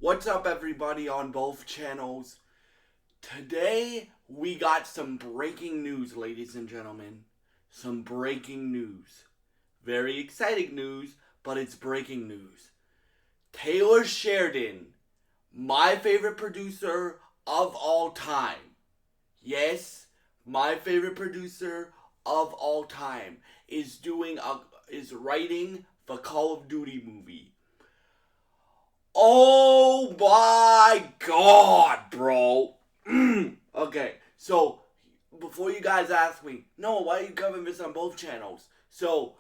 What's up, everybody on both channels? Today, we got some breaking news, ladies and gentlemen. Some breaking news. Very exciting news, but it's breaking news. Taylor Sheridan, my favorite producer of all time. Yes, my favorite producer of all time is writing the Call of Duty movie. Oh my god, bro. Okay, so before you guys ask me, no, why are you covering this on both channels? So,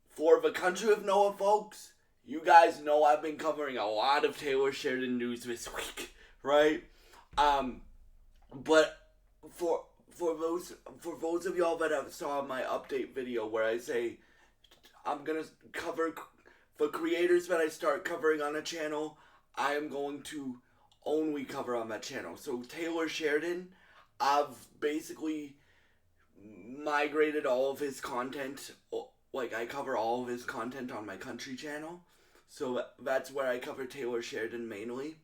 for the country of Noah, folks, you guys know I've been covering a lot of Taylor Sheridan news this week, right? But for those of y'all that have saw my update video where I say I'm gonna cover for creators that I start covering on a channel, I am going to only cover on that channel. So Taylor Sheridan, I've basically migrated all of his content. Like, I cover all of his content on my country channel. So that's where I cover Taylor Sheridan mainly.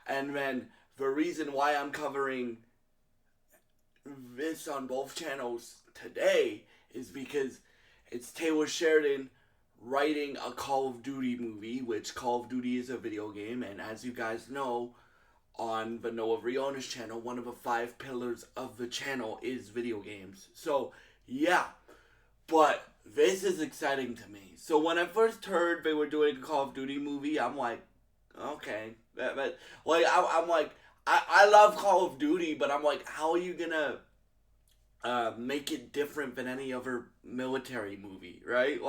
And then the reason why I'm covering this on both channels today is because it's Taylor Sheridan writing a Call of Duty movie, which Call of Duty is a video game, and as you guys know, on the Noah Riona's channel, one of the 5 pillars of the channel is video games. So, yeah. But this is exciting to me. So when I first heard they were doing a Call of Duty movie, I'm like, okay. I'm like, I love Call of Duty, but I'm like, how are you gonna make it different than any other military movie, right?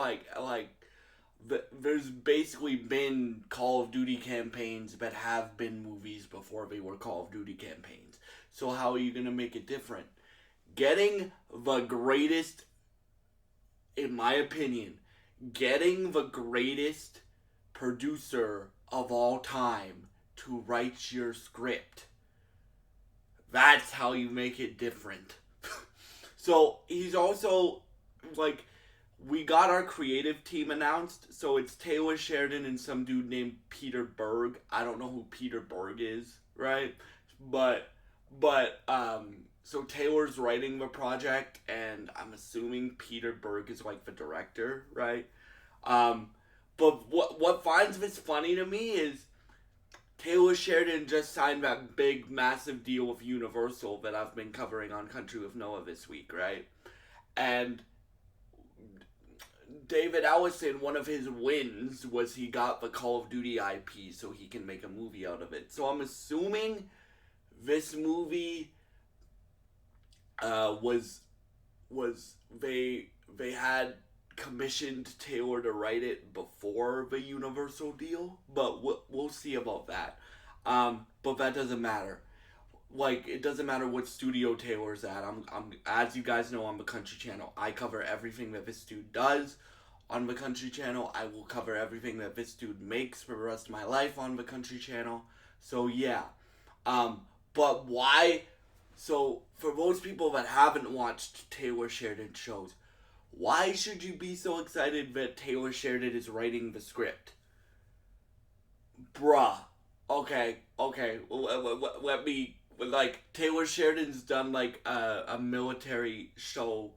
There's basically been Call of Duty campaigns that have been movies before they were Call of Duty campaigns. So how are you gonna make it different? Getting the greatest, in my opinion, getting the greatest producer of all time to write your script. That's how you make it different. So he's also, like, we got our creative team announced. So it's Taylor Sheridan and some dude named Peter Berg. I don't know who Peter Berg is, right? So Taylor's writing the project, and I'm assuming Peter Berg is like the director, right? But what finds this funny to me is Taylor Sheridan just signed that big, massive deal with Universal that I've been covering on Country with Noah this week, right? And David Ellison, one of his wins was he got the Call of Duty IP so he can make a movie out of it. So I'm assuming this movie was they had commissioned Taylor to write it before the Universal deal, but we'll see about that. But that doesn't matter. Like, it doesn't matter what studio Taylor's at. I'm as you guys know, on the Country Channel, I cover everything that this dude does. On the Country Channel, I will cover everything that this dude makes for the rest of my life on the Country Channel. So yeah. But why? So for those people that haven't watched Taylor Sheridan shows, why should you be so excited that Taylor Sheridan is writing the script? Bruh. Okay. Let me, like, Taylor Sheridan's done, like, a military show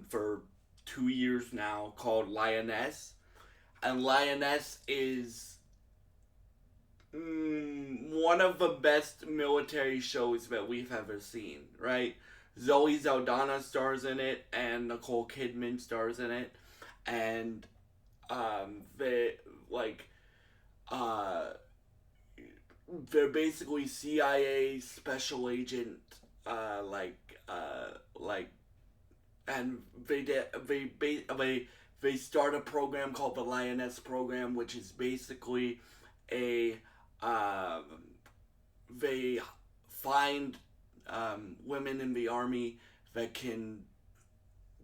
for 2 years now called Lioness. And Lioness is one of the best military shows that we've ever seen, right? Zoe Saldana stars in it, and Nicole Kidman stars in it, and they're basically CIA special agent, and they start a program called the Lioness program, which is basically a they find women in the army that can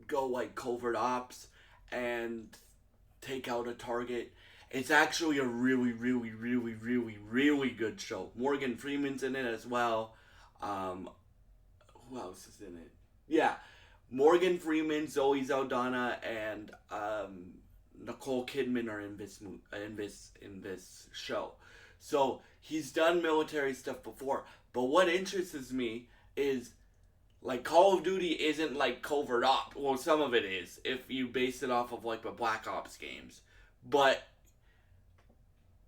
go, like, covert ops and take out a target. It's actually a really, really, really, really, really good show. Morgan Freeman's in it as well. Who else is in it? Yeah, Morgan Freeman, Zoe Saldana, and Nicole Kidman are in this show. So he's done military stuff before. But what interests me is like Call of Duty isn't like covert op. Well, some of it is if you base it off of like the Black Ops games. But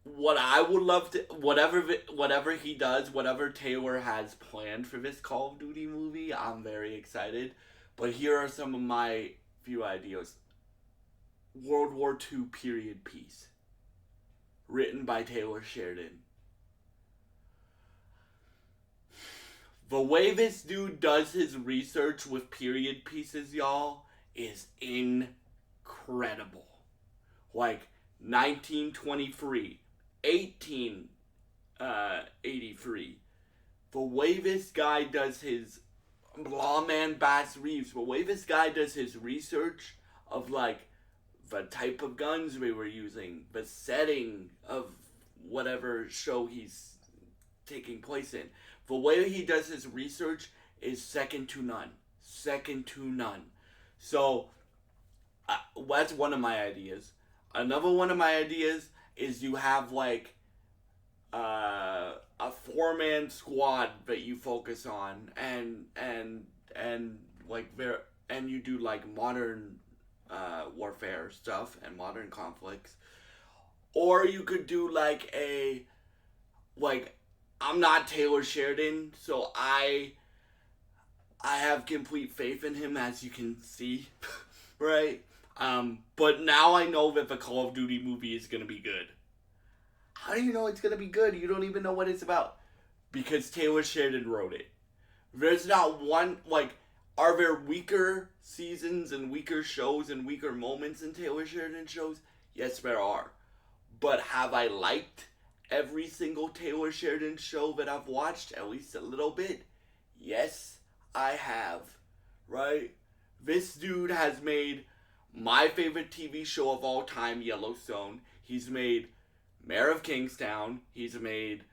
what I would love to whatever he does, whatever Taylor has planned for this Call of Duty movie, I'm very excited. But here are some of my few ideas. World War II period piece, written by Taylor Sheridan. The way this dude does his research with period pieces, y'all, is incredible. Like 1923, 1883. The way this guy does his lawman Bass Reeves, the way this guy does his research of like the type of guns we were using, the setting of whatever show he's taking place in. The way he does his research is second to none. Second to none. So, that's one of my ideas. Another one of my ideas is you have like a 4-man squad that you focus on, and like there, and you do like modern warfare stuff and modern conflicts, or you could do like I'm not Taylor Sheridan, so I have complete faith in him, as you can see, right? But now I know that the Call of Duty movie is gonna be good. How do you know it's gonna be good? You don't even know what it's about. Because Taylor Sheridan wrote it. There's not one, like, are there weaker seasons and weaker shows and weaker moments in Taylor Sheridan shows? Yes, there are. But have I liked every single Taylor Sheridan show that I've watched, at least a little bit? Yes, I have. Right? This dude has made my favorite TV show of all time, Yellowstone. He's made Mayor of Kingstown. He's made,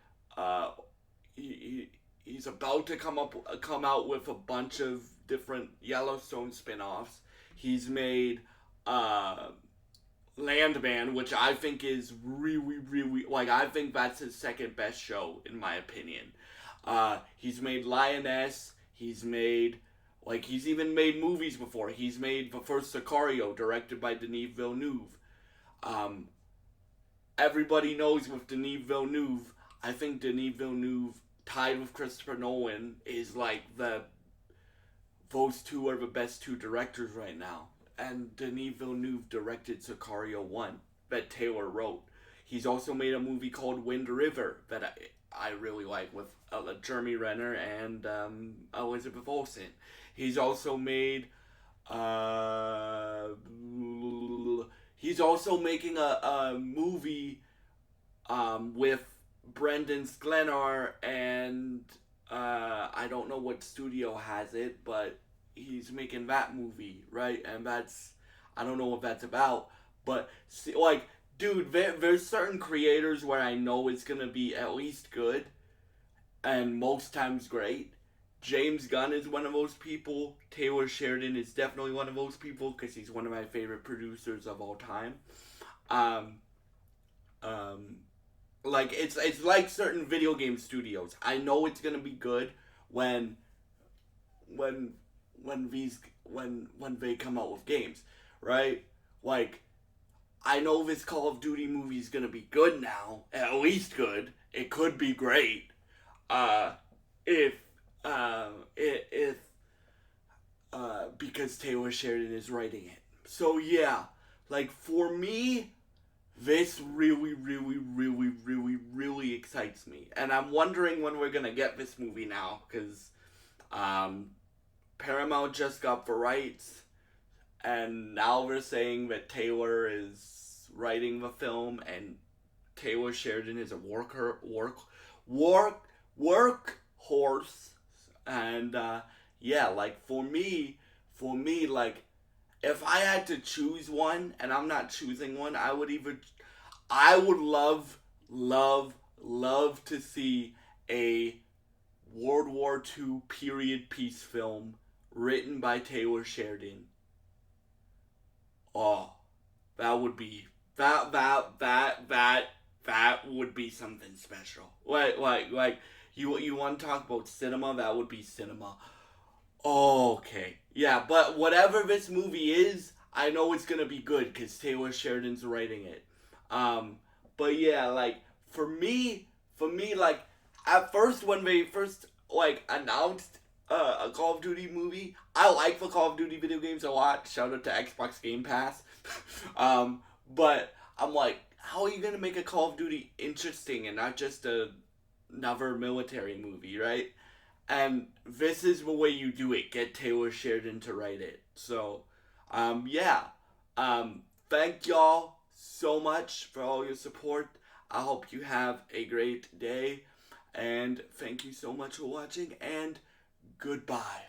he's about to come out with a bunch of different Yellowstone spin-offs. He's made, Landman, which I think is really, like, I think that's his second best show, in my opinion. He's made Lioness. He's made, like, he's even made movies before. He's made the first Sicario, directed by Denis Villeneuve. Everybody knows with Denis Villeneuve, I think Denis Villeneuve, tied with Christopher Nolan, is like those two are the best two directors right now. And Denis Villeneuve directed Sicario 1 that Taylor wrote. He's also made a movie called Wind River that I really like with Jeremy Renner and Elizabeth Olsen. He's also made he's also making a movie with Brendan Sklenar and I don't know what studio has it, but he's making that movie, right? And that's, I don't know what that's about, but see, like, dude, there's certain creators where I know it's gonna be at least good, and most times great. James Gunn is one of those people. Taylor Sheridan is definitely one of those people because he's one of my favorite producers of all time. Like it's like certain video game studios. I know it's gonna be good when they come out with games, right? Like, I know this Call of Duty movie is gonna be good now, at least good. It could be great, if because Taylor Sheridan is writing it. So yeah, like for me, this really excites me, and I'm wondering when we're gonna get this movie now, because Paramount just got the rights, and now they're saying that Taylor is writing the film, and Taylor Sheridan is a workhorse, and yeah, like for me, like if I had to choose one, and I'm not choosing one, I would love to see a World War II period piece film written by Taylor Sheridan. Oh, that would be that that would be something special. You want to talk about cinema? That would be cinema. Okay, yeah, but whatever this movie is, I know it's gonna be good because Taylor Sheridan's writing it. Um, but yeah, like for me, like at first when they first like announced a Call of Duty movie, I like the Call of Duty video games a lot. Shout out to Xbox Game Pass. But I'm like, how are you gonna make a Call of Duty interesting and not just another military movie, right? And this is the way you do it. Get Taylor Sheridan to write it. So, yeah. Thank y'all so much for all your support. I hope you have a great day. And thank you so much for watching. And goodbye.